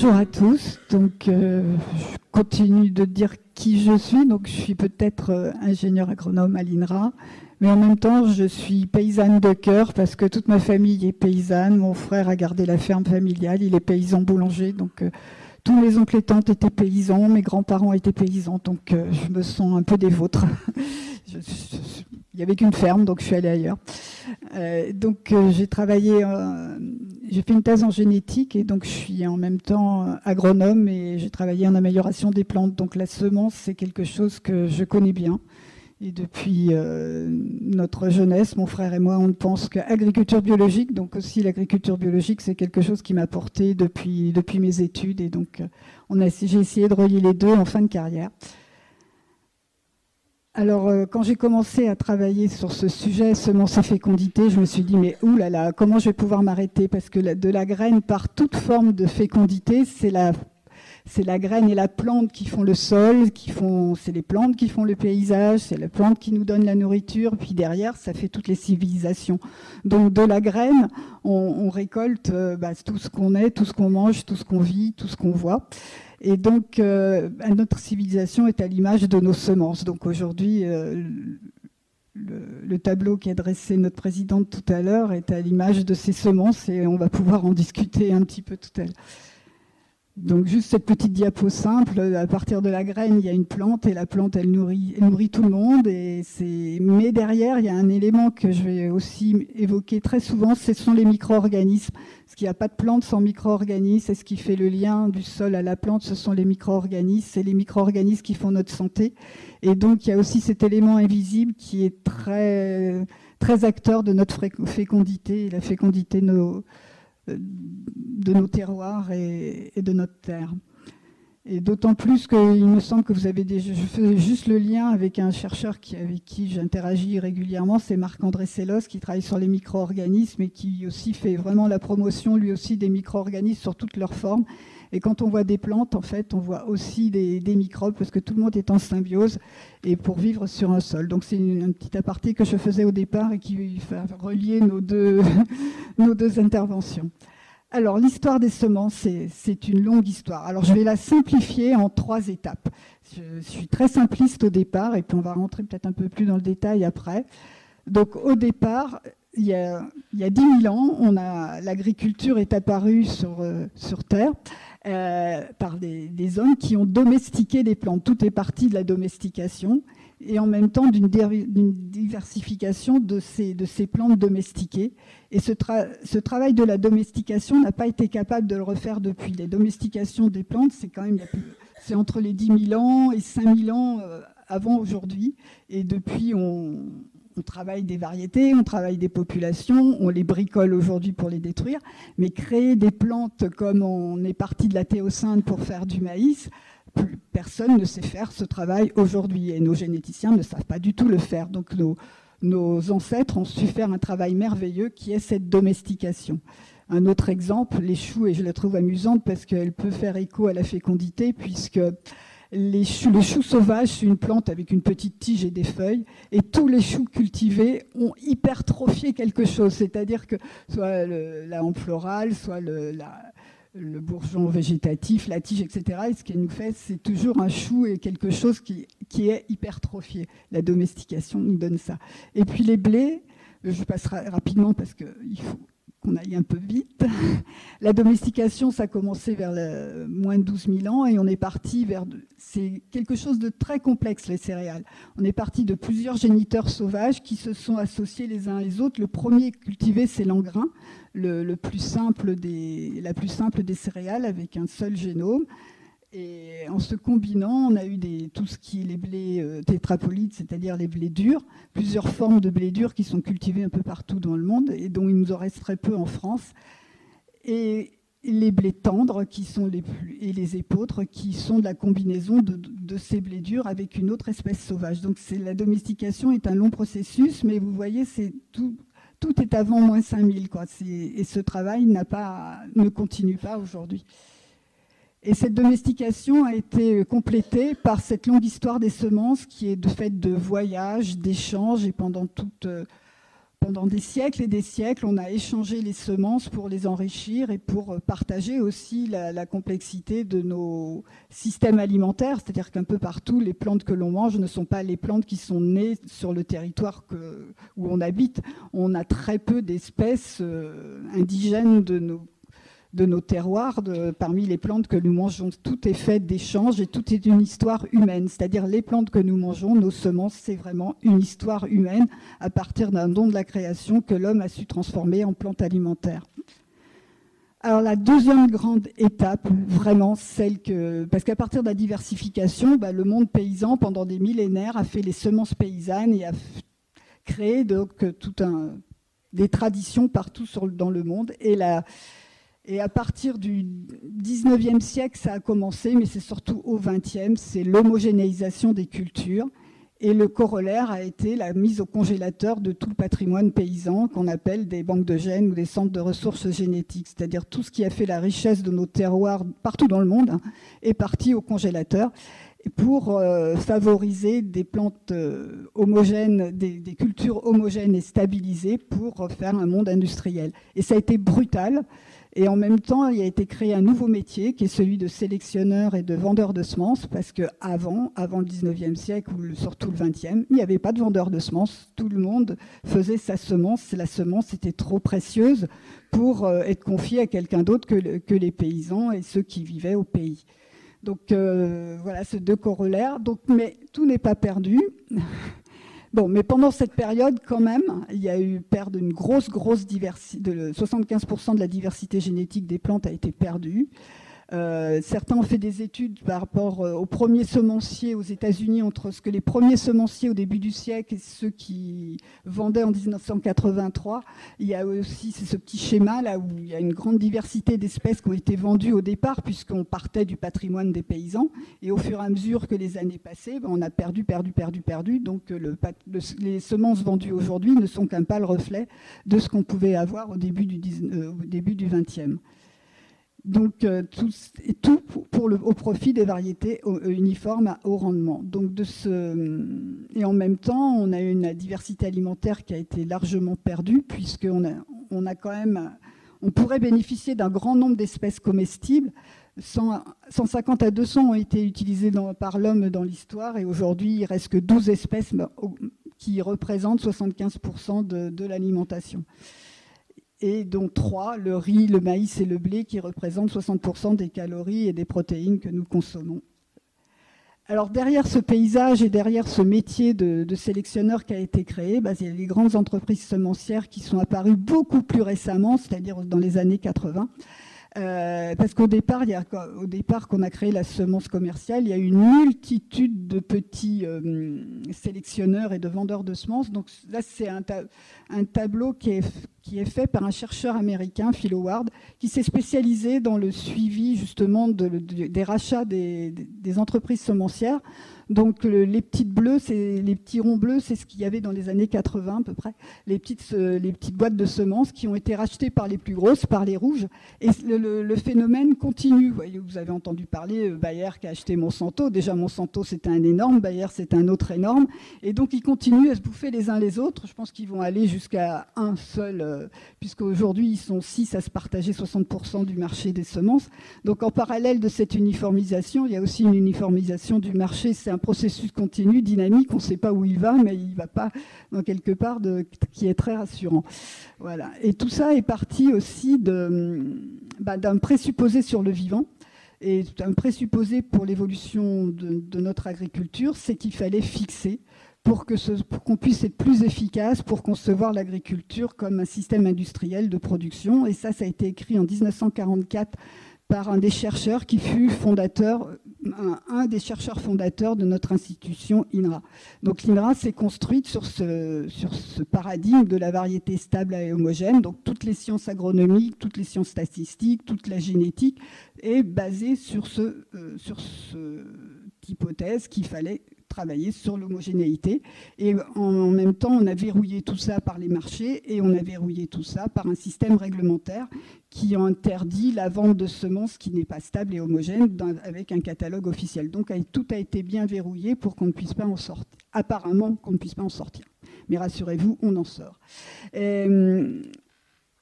Bonjour à tous. Donc, je continue de dire qui je suis. Donc, je suis peut-être ingénieur agronome à l'INRA, mais en même temps, je suis paysanne de cœur parce que toute ma famille est paysanne. Mon frère a gardé la ferme familiale. Il est paysan boulanger. Donc, tous mes oncles et tantes étaient paysans. Mes grands-parents étaient paysans. Donc, je me sens un peu des vôtres. Il n'y avait qu'une ferme, donc je suis allée ailleurs. J'ai travaillé, j'ai fait une thèse en génétique et donc je suis en même temps agronome et j'ai travaillé en amélioration des plantes. Donc la semence, c'est quelque chose que je connais bien. Et depuis notre jeunesse, mon frère et moi, on pense qu'agriculture biologique, donc aussi l'agriculture biologique, c'est quelque chose qui m'a porté depuis mes études. Et donc j'ai essayé de relier les deux en fin de carrière. Alors, quand j'ai commencé à travailler sur ce sujet, semences et fécondité, je me suis dit, mais oulala, comment je vais pouvoir m'arrêter? Parce que de la graine, par toute forme de fécondité, c'est la graine et la plante qui font le sol, c'est les plantes qui font le paysage, c'est la plante qui nous donne la nourriture, puis derrière, ça fait toutes les civilisations. Donc, de la graine, on récolte tout ce qu'on est, tout ce qu'on mange, tout ce qu'on vit, tout ce qu'on voit. Et donc, notre civilisation est à l'image de nos semences. Donc aujourd'hui, le tableau qu'a dressé notre présidente tout à l'heure est à l'image de ces semences et on va pouvoir en discuter un petit peu tout à l'heure. Donc juste cette petite diapo simple, à partir de la graine, il y a une plante et la plante, elle nourrit tout le monde. Mais derrière, il y a un élément que je vais aussi évoquer très souvent, ce sont les micro-organismes. Parce qu'il n'y a pas de plante sans micro-organismes. Et ce qui fait le lien du sol à la plante, ce sont les micro-organismes. C'est les micro-organismes qui font notre santé. Et donc il y a aussi cet élément invisible qui est très, très acteur de notre fécondité, la fécondité de nos terroirs et de notre terre. Et d'autant plus qu'il me semble que vous avez je fais juste le lien avec un chercheur avec qui j'interagis régulièrement, c'est Marc-André Sellos, qui travaille sur les micro-organismes et qui aussi fait vraiment la promotion, lui aussi, des micro-organismes sur toutes leurs formes. Et quand on voit des plantes, en fait, on voit aussi des microbes, parce que tout le monde est en symbiose et pour vivre sur un sol. Donc c'est un petit aparté que je faisais au départ et qui va relier nos deux interventions. Alors, l'histoire des semences, c'est une longue histoire. Alors, je vais la simplifier en 3 étapes. Je suis très simpliste au départ, et puis on va rentrer peut-être un peu plus dans le détail après. Donc, au départ, il y a 10 000 ans, l'agriculture est apparue sur Terre par des hommes qui ont domestiqué des plantes. Tout est parti de la domestication et en même temps d'une diversification de ces plantes domestiquées. Et ce travail de la domestication n'a pas été capable de le refaire depuis. Les domestications des plantes, c'est entre les 10 000 ans et 5 000 ans avant aujourd'hui. Et depuis, on travaille des variétés, on travaille des populations, on les bricole aujourd'hui pour les détruire. Mais créer des plantes comme on est parti de la théocinthe pour faire du maïs, personne ne sait faire ce travail aujourd'hui. Et nos généticiens ne savent pas du tout le faire. Donc nos ancêtres ont su faire un travail merveilleux qui est cette domestication. Un autre exemple, les choux, et je la trouve amusante parce qu'elle peut faire écho à la fécondité, puisque le chou sauvage, c'est une plante avec une petite tige et des feuilles, et tous les choux cultivés ont hypertrophié quelque chose, c'est-à-dire que soit la hampe florale, soit le bourgeon végétatif, la tige, etc. Et ce qu'elle nous fait, c'est toujours un chou et quelque chose qui est hypertrophié. La domestication nous donne ça. Et puis les blés, je passerai rapidement parce qu'il faut qu'on aille un peu vite. La domestication, ça a commencé vers moins de 12 000 ans et on est parti c'est quelque chose de très complexe, les céréales. On est parti de plusieurs géniteurs sauvages qui se sont associés les uns les autres. Le premier cultivé, c'est l'engrain, la plus simple des céréales avec un seul génome. Et en se combinant, on a eu tout ce qui est les blés tétrapolites, c'est-à-dire les blés durs, plusieurs formes de blés durs qui sont cultivés un peu partout dans le monde et dont il nous en reste très peu en France. Et les blés tendres et les épeautres qui sont de la combinaison de ces blés durs avec une autre espèce sauvage. Donc la domestication est un long processus, mais vous voyez, tout est avant moins 5000, quoi. Et ce travail ne continue pas aujourd'hui. Et cette domestication a été complétée par cette longue histoire des semences qui est de fait de voyages, d'échanges, et pendant pendant des siècles et des siècles, on a échangé les semences pour les enrichir et pour partager aussi la complexité de nos systèmes alimentaires. C'est-à-dire qu'un peu partout, les plantes que l'on mange ne sont pas les plantes qui sont nées sur le territoire où on habite. On a très peu d'espèces indigènes de nos terroirs, parmi les plantes que nous mangeons. Tout est fait d'échanges et tout est une histoire humaine. C'est-à-dire les plantes que nous mangeons, nos semences, c'est vraiment une histoire humaine à partir d'un don de la création que l'homme a su transformer en plantes alimentaires. Alors la deuxième grande étape, vraiment celle que... Parce qu'à partir de la diversification, le monde paysan, pendant des millénaires, a fait les semences paysannes et a créé donc des traditions partout dans le monde. Et à partir du 19e siècle, ça a commencé, mais c'est surtout au 20e, c'est l'homogénéisation des cultures. Et le corollaire a été la mise au congélateur de tout le patrimoine paysan qu'on appelle des banques de gènes ou des centres de ressources génétiques. C'est-à-dire tout ce qui a fait la richesse de nos terroirs partout dans le monde est parti au congélateur pour favoriser des plantes homogènes, des cultures homogènes et stabilisées pour faire un monde industriel. Et ça a été brutal. Et en même temps, il a été créé un nouveau métier qui est celui de sélectionneur et de vendeur de semences, parce qu'avant le 19e siècle ou surtout le 20e, il n'y avait pas de vendeur de semences. Tout le monde faisait sa semence. La semence était trop précieuse pour être confiée à quelqu'un d'autre que les paysans et ceux qui vivaient au pays. Donc voilà, ces deux corollaires. Mais tout n'est pas perdu. Bon, mais pendant cette période, quand même, il y a eu perte d'une grosse diversité. 75% de la diversité génétique des plantes a été perdue. Certains ont fait des études par rapport aux premiers semenciers aux États-Unis, entre ce que les premiers semenciers au début du siècle et ceux qui vendaient en 1983. Il y a aussi ce petit schéma là où il y a une grande diversité d'espèces qui ont été vendues au départ, puisqu'on partait du patrimoine des paysans. Et au fur et à mesure que les années passaient, on a perdu. Donc les semences vendues aujourd'hui ne sont qu'un pâle reflet de ce qu'on pouvait avoir au début du 20e. Donc tout au profit des variétés uniformes à haut rendement. Donc et en même temps, on a eu une diversité alimentaire qui a été largement perdue, puisqu'on on pourrait bénéficier d'un grand nombre d'espèces comestibles. 150 à 200 ont été utilisées par l'homme dans l'histoire, et aujourd'hui, il ne reste que 12 espèces qui représentent 75% de l'alimentation. Et dont 3, le riz, le maïs et le blé, qui représentent 60% des calories et des protéines que nous consommons. Alors derrière ce paysage et derrière ce métier de sélectionneur qui a été créé, il y a les grandes entreprises semencières qui sont apparues beaucoup plus récemment, c'est-à-dire dans les années 80. Parce qu'au départ, qu'on a créé la semence commerciale, il y a une multitude de petits sélectionneurs et de vendeurs de semences. Donc là, c'est un tableau qui est fait par un chercheur américain, Phil Howard, qui s'est spécialisé dans le suivi justement des rachats des entreprises semencières. Donc les petites bleues, les petits ronds bleus, c'est ce qu'il y avait dans les années 80 à peu près, les petites boîtes de semences qui ont été rachetées par les plus grosses, par les rouges. Et le phénomène continue. Vous avez entendu parler Bayer qui a acheté Monsanto. Déjà Monsanto, c'était un énorme, Bayer, c'est un autre énorme. Et donc ils continuent à se bouffer les uns les autres. Je pense qu'ils vont aller jusqu'à un seul, puisqu'aujourd'hui ils sont 6 à se partager 60% du marché des semences. Donc en parallèle de cette uniformisation, il y a aussi une uniformisation du marché. C'est un processus continu, dynamique, on ne sait pas où il va, mais il ne va pas dans quelque part qui est très rassurant. Voilà. Et tout ça est parti aussi d'un présupposé sur le vivant. Et un présupposé pour l'évolution de notre agriculture, c'est qu'il fallait fixer pour qu'on puisse être plus efficace, pour concevoir l'agriculture comme un système industriel de production. Et ça a été écrit en 1944 par un des chercheurs qui fut un des chercheurs fondateurs de notre institution INRA. Donc l'INRA s'est construite sur ce paradigme de la variété stable et homogène. Donc toutes les sciences agronomiques, toutes les sciences statistiques, toute la génétique est basée sur cette hypothèse qu'il fallait travailler sur l'homogénéité. Et en même temps, on a verrouillé tout ça par les marchés et on a verrouillé tout ça par un système réglementaire qui interdit la vente de semences qui n'est pas stable et homogène avec un catalogue officiel. Donc tout a été bien verrouillé pour qu'on ne puisse pas en sortir. Apparemment qu'on ne puisse pas en sortir. Mais rassurez-vous, on en sort.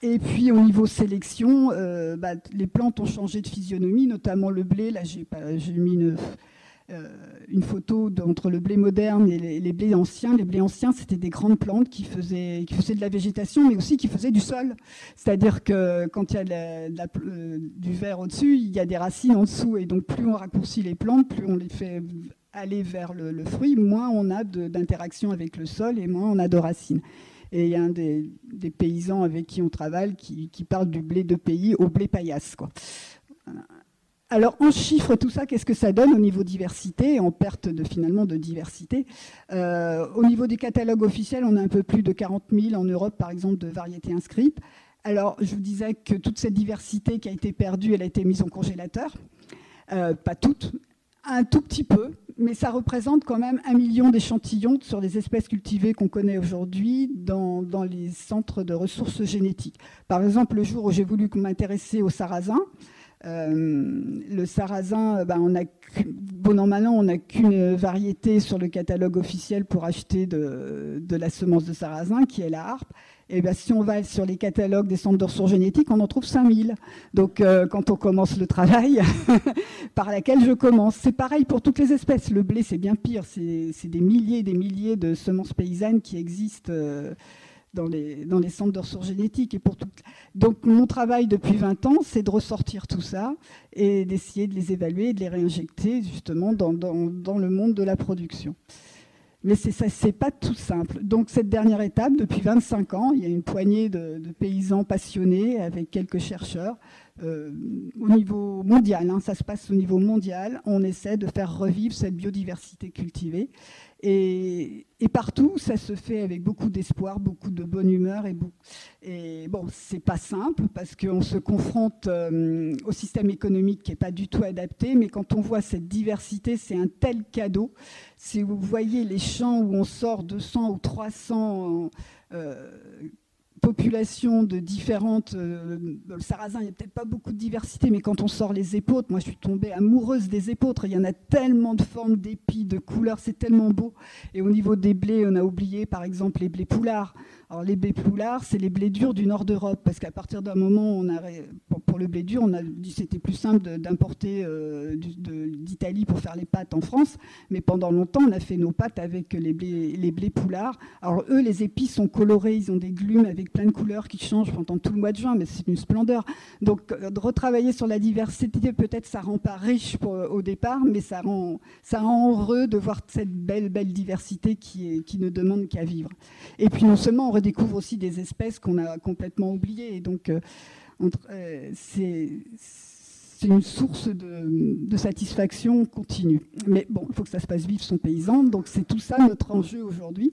Et puis au niveau sélection, les plantes ont changé de physionomie, notamment le blé. Là, j'ai mis une photo entre le blé moderne et les blés anciens. Les blés anciens, c'était des grandes plantes qui faisaient de la végétation, mais aussi qui faisaient du sol. C'est-à-dire que quand il y a du verre au-dessus, il y a des racines en dessous. Et donc, plus on raccourcit les plantes, plus on les fait aller vers le fruit, moins on a d'interaction avec le sol et moins on a de racines. Et il y a un des paysans avec qui on travaille qui parle du blé de pays au blé paillasse, quoi. Alors, en chiffres, tout ça, qu'est-ce que ça donne au niveau diversité, en perte finalement de diversité? Au niveau des catalogues officiels, on a un peu plus de 40 000 en Europe, par exemple, de variétés inscrites. Alors, je vous disais que toute cette diversité qui a été perdue, elle a été mise en congélateur. Pas toute, un tout petit peu, mais ça représente quand même 1 million d'échantillons sur les espèces cultivées qu'on connaît aujourd'hui dans les centres de ressources génétiques. Par exemple, le jour où j'ai voulu m'intéresser au sarrasin, le sarrasin, bon an mal an, on n'a qu'une variété sur le catalogue officiel pour acheter de la semence de sarrasin, qui est la harpe. Et si on va sur les catalogues des centres de ressources génétiques, on en trouve 5000. Donc, quand on commence le travail, par laquelle je commence, c'est pareil pour toutes les espèces. Le blé, c'est bien pire. C'est des milliers et des milliers de semences paysannes qui existent dans les centres de ressources génétiques. Donc, mon travail depuis 20 ans, c'est de ressortir tout ça et d'essayer de les évaluer et de les réinjecter justement dans le monde de la production. Mais c'est pas tout simple. Donc cette dernière étape, depuis 25 ans, il y a une poignée de paysans passionnés avec quelques chercheurs au niveau mondial. Ça se passe au niveau mondial. On essaie de faire revivre cette biodiversité cultivée. Et partout, ça se fait avec beaucoup d'espoir, beaucoup de bonne humeur. Et bon, c'est pas simple parce qu'on se confronte au système économique qui n'est pas du tout adapté. Mais quand on voit cette diversité, c'est un tel cadeau. Si vous voyez les champs où on sort 200 ou 300 populations de différentes... le sarrasin, il n'y a peut-être pas beaucoup de diversité, mais quand on sort les épeautres, moi je suis tombée amoureuse des épeautres. Il y en a tellement de formes, d'épis, de couleurs, c'est tellement beau. Et au niveau des blés, on a oublié par exemple les blés poulards. Alors les blés poulards, c'est les blés durs du nord d'Europe, parce qu'à partir d'un moment, pour le blé dur, on a dit que c'était plus simple d'importer d'Italie pour faire les pâtes en France, mais pendant longtemps, on a fait nos pâtes avec les blés poulards. Alors eux, les épis sont colorés, ils ont des glumes avec plein de couleurs qui changent pendant tout le mois de juin, mais c'est une splendeur. Donc de retravailler sur la diversité, peut-être ça rend pas riche au départ, mais ça rend heureux de voir cette belle diversité qui ne demande qu'à vivre. Et puis non seulement on redécouvre aussi des espèces qu'on a complètement oubliées, et donc c'est une source de satisfaction continue. Mais bon, il faut que ça se passe vivre son paysan, donc c'est tout ça notre enjeu aujourd'hui.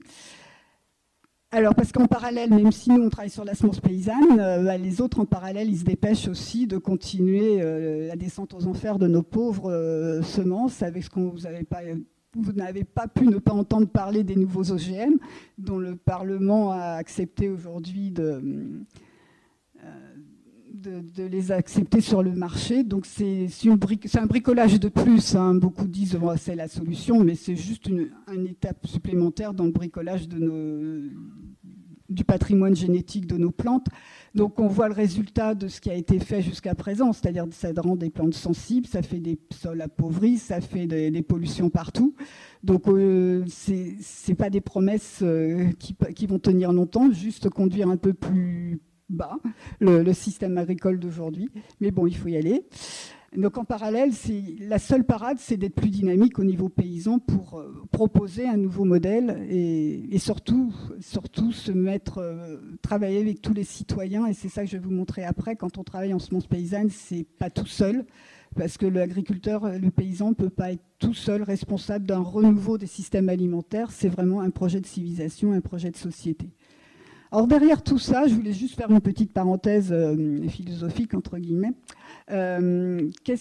Alors, parce qu'en parallèle, même si nous, on travaille sur la semence paysanne, les autres, en parallèle, ils se dépêchent aussi de continuer la descente aux enfers de nos pauvres semences, avec ce qu'on vous n'avez pas pu ne pas entendre parler des nouveaux OGM, dont le Parlement a accepté aujourd'hui de les accepter sur le marché. Donc c'est un bricolage de plus. Beaucoup disent que c'est la solution, mais c'est juste une étape supplémentaire dans le bricolage du patrimoine génétique de nos plantes. Donc on voit le résultat de ce qui a été fait jusqu'à présent, c'est-à-dire que ça rend des plantes sensibles, ça fait des sols appauvris, ça fait des pollutions partout. Donc c'est pas des promesses qui vont tenir longtemps, juste conduire un peu plus bas le système agricole d'aujourd'hui. Mais bon, il faut y aller. Donc en parallèle, la seule parade, c'est d'être plus dynamique au niveau paysan pour proposer un nouveau modèle et surtout travailler avec tous les citoyens. Et c'est ça que je vais vous montrer après. Quand on travaille en semences paysannes, c'est pas tout seul, parce que l'agriculteur, le paysan ne peut pas être tout seul responsable d'un renouveau des systèmes alimentaires. C'est vraiment un projet de civilisation, un projet de société. Alors derrière tout ça, je voulais juste faire une petite parenthèse philosophique, entre guillemets. Quels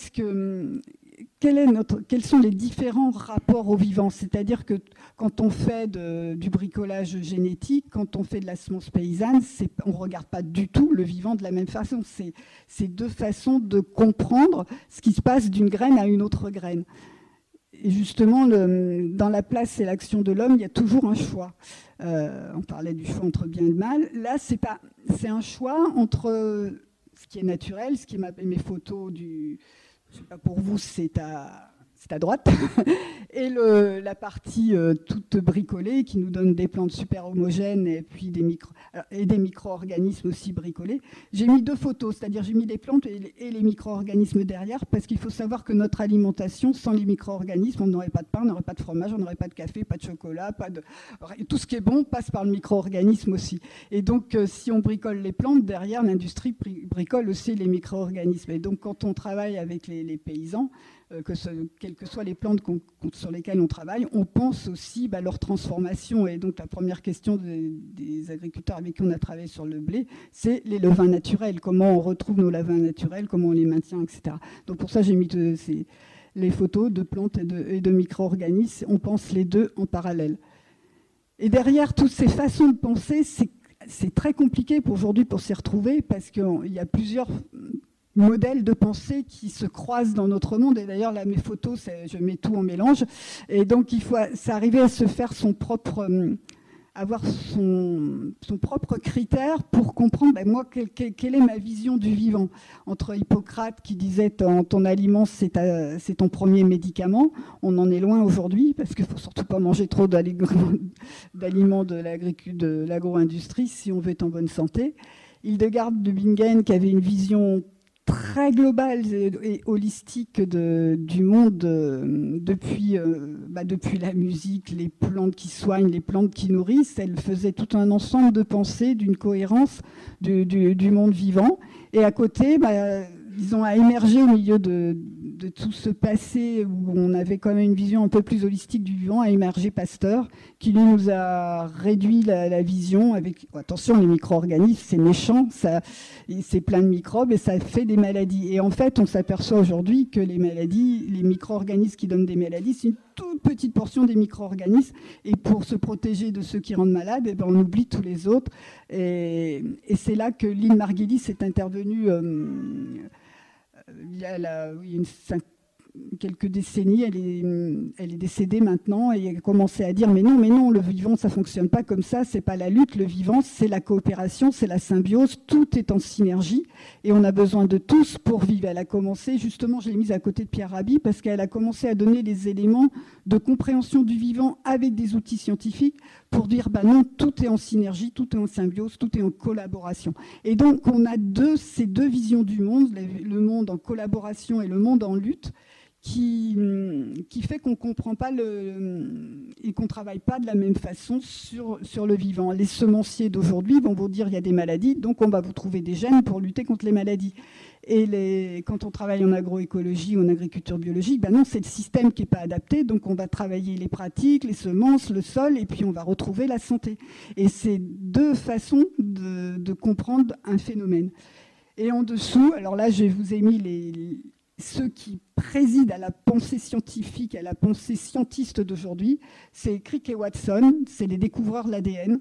sont les différents rapports au vivant? C'est-à-dire que quand on fait du bricolage génétique, quand on fait de la semence paysanne, on ne regarde pas du tout le vivant de la même façon. C'est deux façons de comprendre ce qui se passe d'une graine à une autre graine. Et justement, dans la place et l'action de l'homme, il y a toujours un choix. On parlait du choix entre bien et mal. Là, c'est un choix entre ce qui est naturel, ce qui est mes photos du... Je ne sais pas pour vous, c'est à droite, et la partie toute bricolée qui nous donne des plantes super homogènes et puis des micro-organismes aussi bricolés. J'ai mis 2 photos, c'est-à-dire j'ai mis les plantes et les micro-organismes derrière, parce qu'il faut savoir que notre alimentation, sans les micro-organismes, on n'aurait pas de pain, on n'aurait pas de fromage, on n'aurait pas de café, pas de chocolat, tout ce qui est bon passe par le micro-organisme aussi. Et donc, si on bricole les plantes, derrière, l'industrie bricole aussi les micro-organismes. Et donc, quand on travaille avec les paysans, quelles que soient les plantes sur lesquelles on travaille, on pense aussi leur transformation. Et donc la première question des agriculteurs avec qui on a travaillé sur le blé, c'est les levains naturels, comment on retrouve nos levains naturels, comment on les maintient, etc. Donc pour ça, j'ai mis les photos de plantes et de micro-organismes. On pense les deux en parallèle. Et derrière toutes ces façons de penser, c'est très compliqué aujourd'hui pour s'y retrouver, parce qu'il y a plusieurs modèles de pensée qui se croisent dans notre monde. Et d'ailleurs, là, mes photos, je mets tout en mélange. Et donc, c'est arriver à se faire avoir son propre critère pour comprendre, moi, quelle est ma vision du vivant. Entre Hippocrate qui disait ton aliment, c'est ton premier médicament. On en est loin aujourd'hui, parce qu'il ne faut surtout pas manger trop d'aliments de l'agro-industrie si on veut être en bonne santé. Hildegard de Bingen qui avait une vision très globale et holistique du monde depuis la musique, les plantes qui soignent, les plantes qui nourrissent. Elle faisait tout un ensemble de pensées, d'une cohérence du monde vivant. Et à côté, disons, a émergé au milieu de tout ce passé où on avait quand même une vision un peu plus holistique du vivant, a émergé Pasteur, qui lui nous a réduit la vision avec, attention, les micro-organismes, c'est méchant, c'est plein de microbes et ça fait des maladies. Et en fait, on s'aperçoit aujourd'hui que les maladies, les micro-organismes qui donnent des maladies, c'est une toute petite portion des micro-organismes. Et pour se protéger de ceux qui rendent malades, on oublie tous les autres. Et c'est là que Lynn Margulis est intervenue il y a quelques décennies. Elle est décédée maintenant, et elle a commencé à dire mais non, le vivant, ça ne fonctionne pas comme ça, c'est pas la lutte, le vivant, c'est la coopération, c'est la symbiose, tout est en synergie, et on a besoin de tous pour vivre. Elle a commencé, justement, je l'ai mise à côté de Pierre Rabhi, parce qu'elle a commencé à donner les éléments de compréhension du vivant avec des outils scientifiques, pour dire non, tout est en synergie, tout est en symbiose, tout est en collaboration. Et donc on a ces deux visions du monde, le monde en collaboration et le monde en lutte, qui fait qu'on ne comprend pas et qu'on ne travaille pas de la même façon sur le vivant. Les semenciers d'aujourd'hui vont vous dire il y a des maladies, donc on va vous trouver des gènes pour lutter contre les maladies. Et quand on travaille en agroécologie ou en agriculture biologique, non, c'est le système qui n'est pas adapté, donc on va travailler les pratiques, les semences, le sol, et puis on va retrouver la santé. Et c'est deux façons de comprendre un phénomène. Et en dessous, alors là, je vous ai mis ceux qui président à la pensée scientifique, à la pensée scientiste d'aujourd'hui. C'est Crick et Watson, c'est les découvreurs de l'ADN.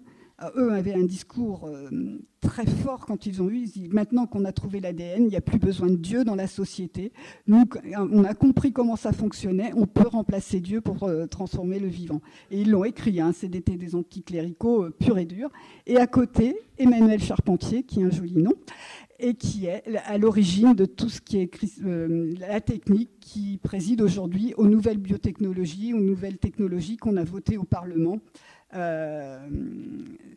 Eux avaient un discours très fort quand ils ont eu. Ils disent, maintenant qu'on a trouvé l'ADN, il n'y a plus besoin de Dieu dans la société. Nous, on a compris comment ça fonctionnait. On peut remplacer Dieu pour transformer le vivant. Et ils l'ont écrit. C'était des anticléricaux purs et durs. Et à côté, Emmanuel Charpentier, qui a un joli nom, et qui est à l'origine de tout ce qui est la technique qui préside aujourd'hui aux nouvelles biotechnologies, aux nouvelles technologies qu'on a votées au Parlement la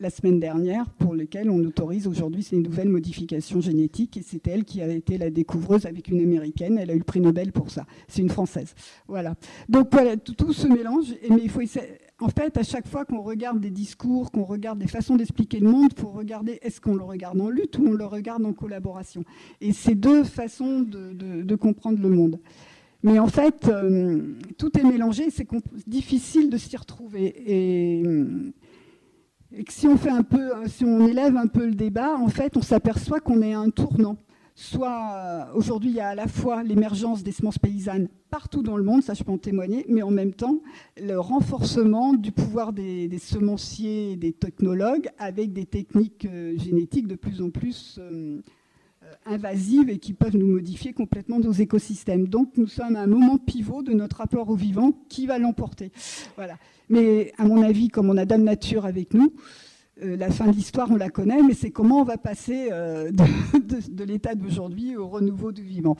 semaine dernière, pour lesquelles on autorise aujourd'hui ces nouvelles modifications génétiques. Et c'est elle qui a été la découvreuse avec une Américaine. Elle a eu le prix Nobel pour ça. C'est une Française. Voilà. Donc voilà, tout se mélange. Mais il faut essayer. En fait, à chaque fois qu'on regarde des discours, qu'on regarde des façons d'expliquer le monde, il faut regarder, est-ce qu'on le regarde en lutte ou on le regarde en collaboration. Et c'est deux façons de comprendre le monde. Mais en fait, tout est mélangé, c'est difficile de s'y retrouver. Et que si on élève un peu le débat, en fait, on s'aperçoit qu'on est à un tournant. Soit aujourd'hui, il y a à la fois l'émergence des semences paysannes partout dans le monde, ça je peux en témoigner, mais en même temps, le renforcement du pouvoir des semenciers et des technologues avec des techniques génétiques de plus en plus invasives et qui peuvent nous modifier complètement nos écosystèmes. Donc nous sommes à un moment pivot de notre rapport au vivant qui va l'emporter. Voilà. Mais à mon avis, comme on a Dame Nature avec nous, la fin de l'histoire, on la connaît, mais c'est comment on va passer de l'état d'aujourd'hui au renouveau du vivant.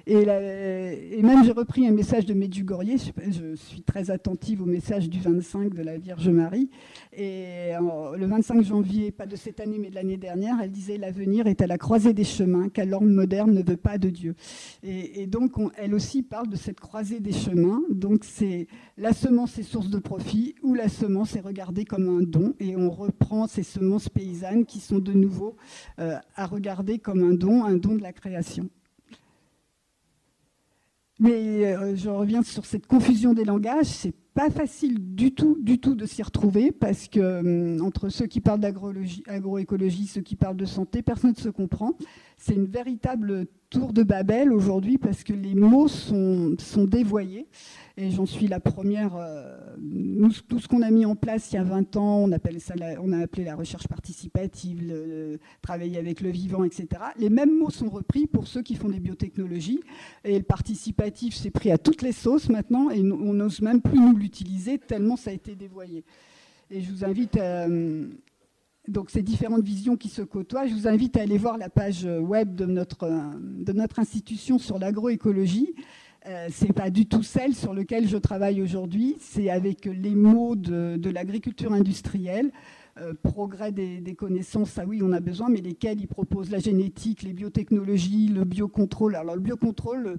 Et même j'ai repris un message de Medjugorje, je suis très attentive au message du 25 de la Vierge Marie, et le 25 janvier, pas de cette année mais de l'année dernière, elle disait « L'avenir est à la croisée des chemins, car l'homme moderne ne veut pas de Dieu ». Et donc elle aussi parle de cette croisée des chemins, donc c'est la semence est source de profit, ou la semence est regardée comme un don, et on reprend ces semences paysannes qui sont de nouveau à regarder comme un don de la création. Mais je reviens sur cette confusion des langages, c'est pas facile du tout de s'y retrouver parce que entre ceux qui parlent d'agroécologie, ceux qui parlent de santé, personne ne se comprend. C'est une véritable tour de Babel aujourd'hui parce que les mots sont dévoyés. Et j'en suis la première. Tout ce qu'on a mis en place il y a 20 ans, on a appelé la recherche participative, travailler avec le vivant, etc. Les mêmes mots sont repris pour ceux qui font des biotechnologies. Et le participatif s'est pris à toutes les sauces maintenant et on n'ose même plus nous l'utiliser tellement ça a été dévoyé. Et je vous invite à... Donc ces différentes visions qui se côtoient, je vous invite à aller voir la page web de notre institution sur l'agroécologie. Ce n'est pas du tout celle sur laquelle je travaille aujourd'hui, c'est avec les mots de l'agriculture industrielle, progrès des connaissances, ça oui on a besoin, mais lesquels ils proposent la génétique, les biotechnologies, le biocontrôle. Alors le biocontrôle,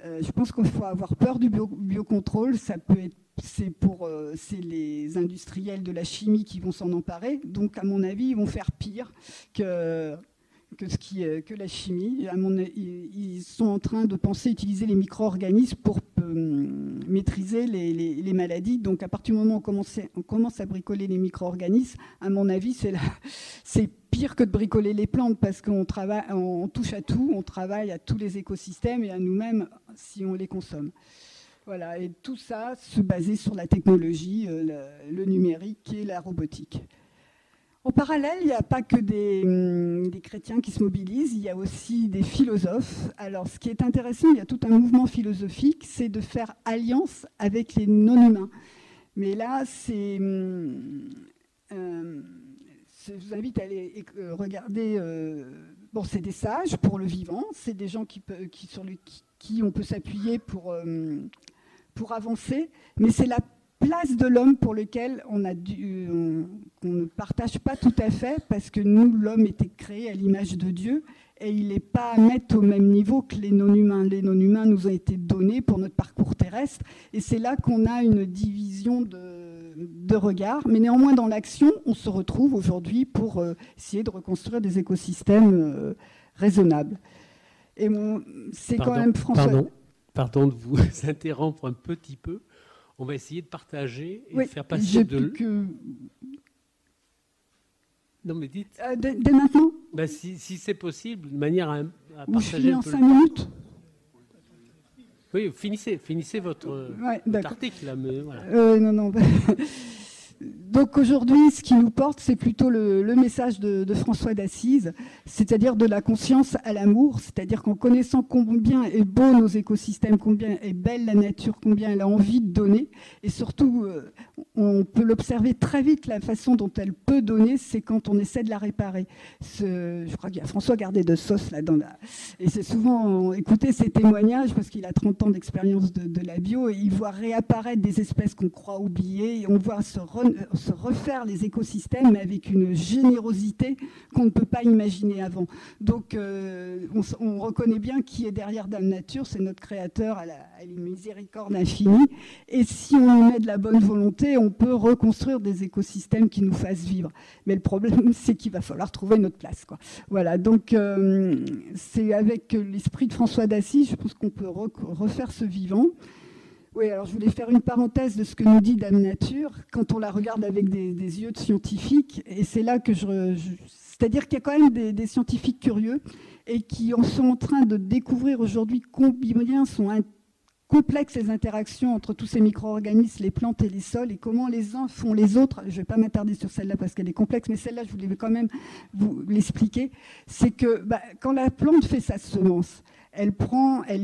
je pense qu'il faut avoir peur du biocontrôle, ça peut être c'est les industriels de la chimie qui vont s'en emparer, donc à mon avis ils vont faire pire que la chimie. Ils sont en train de penser utiliser les micro-organismes pour maîtriser les maladies. Donc à partir du moment où on commence à bricoler les micro-organismes, à mon avis, c'est pire que de bricoler les plantes parce qu'on touche à tout, on travaille à tous les écosystèmes et à nous-mêmes si on les consomme. Voilà, et tout ça se basait sur la technologie, le numérique et la robotique. En parallèle, il n'y a pas que des chrétiens qui se mobilisent, il y a aussi des philosophes. Alors, ce qui est intéressant, il y a tout un mouvement philosophique, c'est de faire alliance avec les non-humains. Mais là, je vous invite à aller regarder... bon, c'est des sages pour le vivant, c'est des gens sur qui on peut s'appuyer pour avancer, mais c'est la place de l'homme pour lequel on ne partage pas tout à fait, parce que nous, l'homme était créé à l'image de Dieu, et il n'est pas à mettre au même niveau que les non-humains. Les non-humains nous ont été donnés pour notre parcours terrestre, et c'est là qu'on a une division de regard. Mais néanmoins, dans l'action, on se retrouve aujourd'hui pour essayer de reconstruire des écosystèmes raisonnables. Et c'est quand même François... Pardon de vous interrompre un petit peu. On va essayer de partager et faire passer Non, mais dites. Dès maintenant Si c'est possible, de manière à partager. Je finis un en peu 5 minutes. Oui, finissez votre article. Là, mais voilà. Non. Donc aujourd'hui, ce qui nous porte, c'est plutôt le message de François d'Assise, c'est-à-dire de la conscience à l'amour, c'est-à-dire qu'en connaissant combien est beau nos écosystèmes, combien est belle la nature, combien elle a envie de donner, et surtout, on peut l'observer très vite, la façon dont elle peut donner, c'est quand on essaie de la réparer. Je crois qu'il y a François Gardet de Sauce là-dedans. Et c'est souvent, écoutez ses témoignages, parce qu'il a 30 ans d'expérience de la bio, et il voit réapparaître des espèces qu'on croit oubliées, et on voit se refaire les écosystèmes, mais avec une générosité qu'on ne peut pas imaginer avant. Donc, on reconnaît bien qui est derrière Dame Nature, c'est notre créateur à une miséricorde infinie. Et si on y met de la bonne volonté, on peut reconstruire des écosystèmes qui nous fassent vivre. Mais le problème, c'est qu'il va falloir trouver notre place, quoi. Voilà, donc c'est avec l'esprit de François d'Assise, je pense qu'on peut refaire ce vivant. Oui, alors je voulais faire une parenthèse de ce que nous dit Dame Nature quand on la regarde avec des yeux de scientifique. Et c'est là que c'est-à-dire qu'il y a quand même des scientifiques curieux et qui sont en train de découvrir aujourd'hui combien complexes ces interactions entre tous ces micro-organismes, les plantes et les sols, et comment les uns font les autres. Je ne vais pas m'attarder sur celle-là parce qu'elle est complexe, mais celle-là, je voulais quand même vous l'expliquer. C'est que quand la plante fait sa semence, elle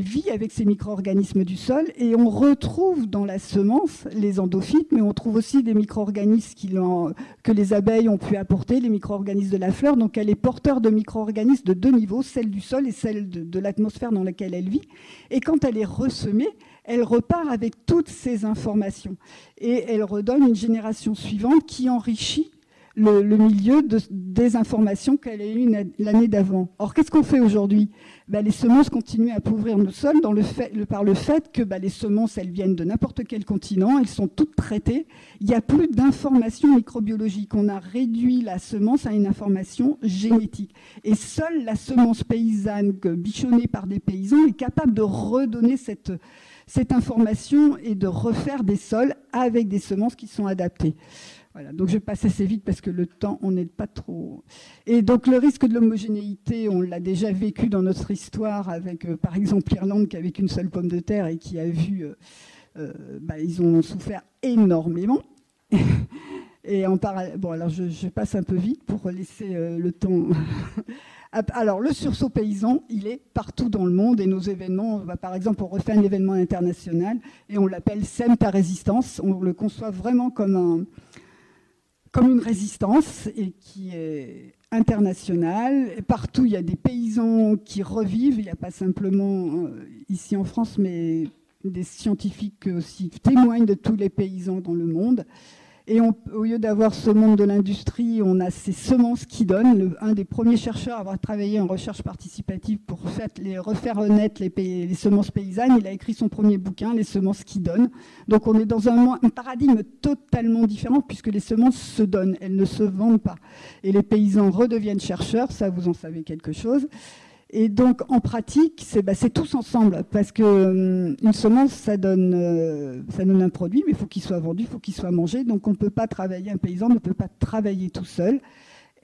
vit avec ces micro-organismes du sol et on retrouve dans la semence les endophytes, mais on trouve aussi des micro-organismes que les abeilles ont pu apporter, les micro-organismes de la fleur. Donc elle est porteur de micro-organismes de 2 niveaux, celle du sol et celle de l'atmosphère dans laquelle elle vit. Et quand elle est ressemée, elle repart avec toutes ces informations. Et elle redonne une génération suivante qui enrichit le milieu des informations qu'elle a eues l'année d'avant. Or, qu'est-ce qu'on fait aujourd'hui ? Les semences continuent à couvrir nos sols par le fait que les semences, elles viennent de n'importe quel continent, elles sont toutes traitées. Il n'y a plus d'informations microbiologiques. On a réduit la semence à une information génétique. Et seule la semence paysanne bichonnée par des paysans est capable de redonner cette information et de refaire des sols avec des semences qui sont adaptées. Voilà, donc je passe assez vite parce que le temps, on n'est pas trop... Et donc le risque de l'homogénéité, on l'a déjà vécu dans notre histoire avec, par exemple, l'Irlande qui avait qu'une seule pomme de terre et qui a vu... ils ont souffert énormément. Et en parallèle... Bon, alors je passe un peu vite pour laisser le temps... Alors, le sursaut paysan, il est partout dans le monde et nos événements, par exemple, on refait un événement international et on l'appelle Sème ta résistance. On le conçoit vraiment comme une résistance et qui est internationale. Et partout, il y a des paysans qui revivent. Il n'y a pas simplement ici en France, mais des scientifiques aussi témoignent de tous les paysans dans le monde. Et au lieu d'avoir ce monde de l'industrie, on a ces semences qui donnent. Un des premiers chercheurs à avoir travaillé en recherche participative pour refaire naître les semences paysannes, il a écrit son premier bouquin, Les semences qui donnent. Donc on est dans un paradigme totalement différent puisque les semences se donnent, elles ne se vendent pas. Et les paysans redeviennent chercheurs, ça vous en savez quelque chose. Et donc, en pratique, c'est tous ensemble, parce qu'une semence, ça donne un produit, mais il faut qu'il soit vendu, il faut qu'il soit mangé. Donc, on ne peut pas travailler, un paysan ne peut pas travailler tout seul.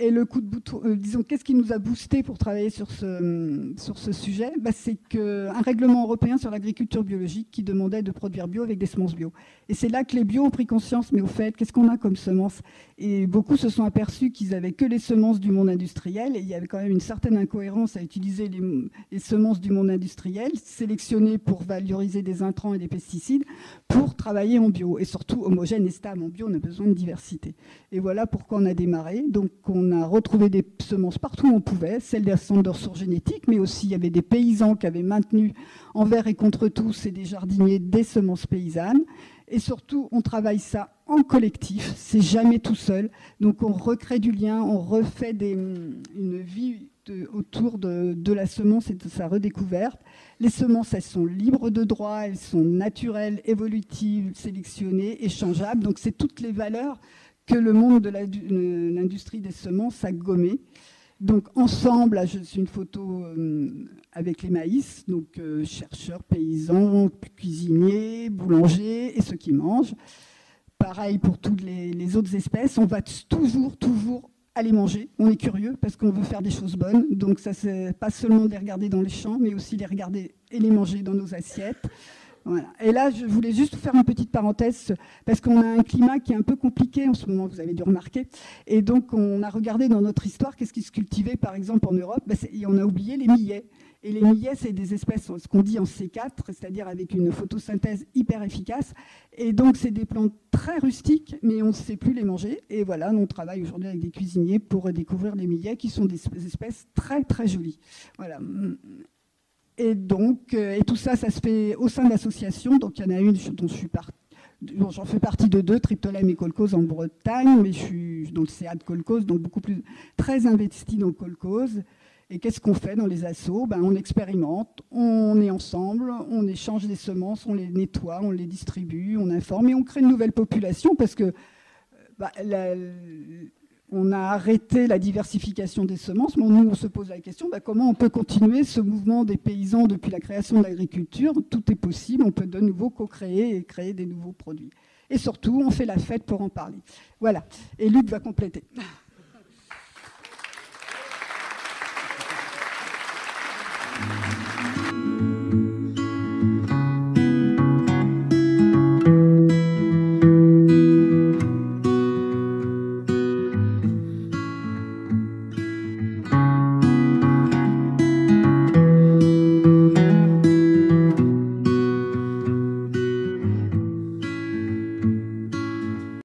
Et le coup de bouton, disons, qu'est-ce qui nous a boosté pour travailler sur ce sujet ? C'est qu'un règlement européen sur l'agriculture biologique qui demandait de produire bio avec des semences bio. Et c'est là que les bio ont pris conscience, mais au fait, qu'est-ce qu'on a comme semences ? Et beaucoup se sont aperçus qu'ils n'avaient que les semences du monde industriel, et il y avait quand même une certaine incohérence à utiliser les semences du monde industriel, sélectionnées pour valoriser des intrants et des pesticides, pour travailler en bio, et surtout homogène et stable. En bio, on a besoin de diversité. Et voilà pourquoi on a démarré. Donc, on a retrouvé des semences partout où on pouvait, celles des centres de ressources génétiques, mais aussi il y avait des paysans qui avaient maintenu envers et contre tous et des jardiniers des semences paysannes. Et surtout, on travaille ça en collectif, c'est jamais tout seul. Donc on recrée du lien, on refait une vie autour de la semence et de sa redécouverte. Les semences, elles sont libres de droit, elles sont naturelles, évolutives, sélectionnées, échangeables. Donc c'est toutes les valeurs que le monde de l'industrie des semences a gommé. Donc ensemble, là, c'est une photo avec les maïs, donc chercheurs, paysans, cuisiniers, boulangers et ceux qui mangent. Pareil pour toutes les autres espèces, on va toujours aller manger. On est curieux parce qu'on veut faire des choses bonnes. Donc ça, c'est pas seulement de les regarder dans les champs, mais aussi les regarder et les manger dans nos assiettes. Voilà. Et là, je voulais juste faire une petite parenthèse, parce qu'on a un climat qui est un peu compliqué en ce moment, vous avez dû remarquer. Et donc, on a regardé dans notre histoire qu'est-ce qui se cultivait, par exemple, en Europe. Et on a oublié les millets. Et les millets, c'est des espèces, ce qu'on dit en C4, c'est-à-dire avec une photosynthèse hyper efficace. Et donc, c'est des plantes très rustiques, mais on ne sait plus les manger. Et voilà, on travaille aujourd'hui avec des cuisiniers pour découvrir les millets, qui sont des espèces très, très jolies. Voilà. Et donc, et tout ça, ça se fait au sein d'associations. Donc, il y en a une dont j'en fais partie de 2, Triptolème et Kolkhoz en Bretagne, mais je suis dans le CA de Kolkhoz, donc très investi dans Kolkhoz. Et qu'est-ce qu'on fait dans les assos ? On expérimente, on est ensemble, on échange des semences, on les nettoie, on les distribue, on informe et on crée une nouvelle population parce que on a arrêté la diversification des semences, mais nous, on se pose la question, comment on peut continuer ce mouvement des paysans depuis la création de l'agriculture ? Tout est possible, on peut de nouveau co-créer et créer des nouveaux produits. Et surtout, on fait la fête pour en parler. Voilà, et Luc va compléter.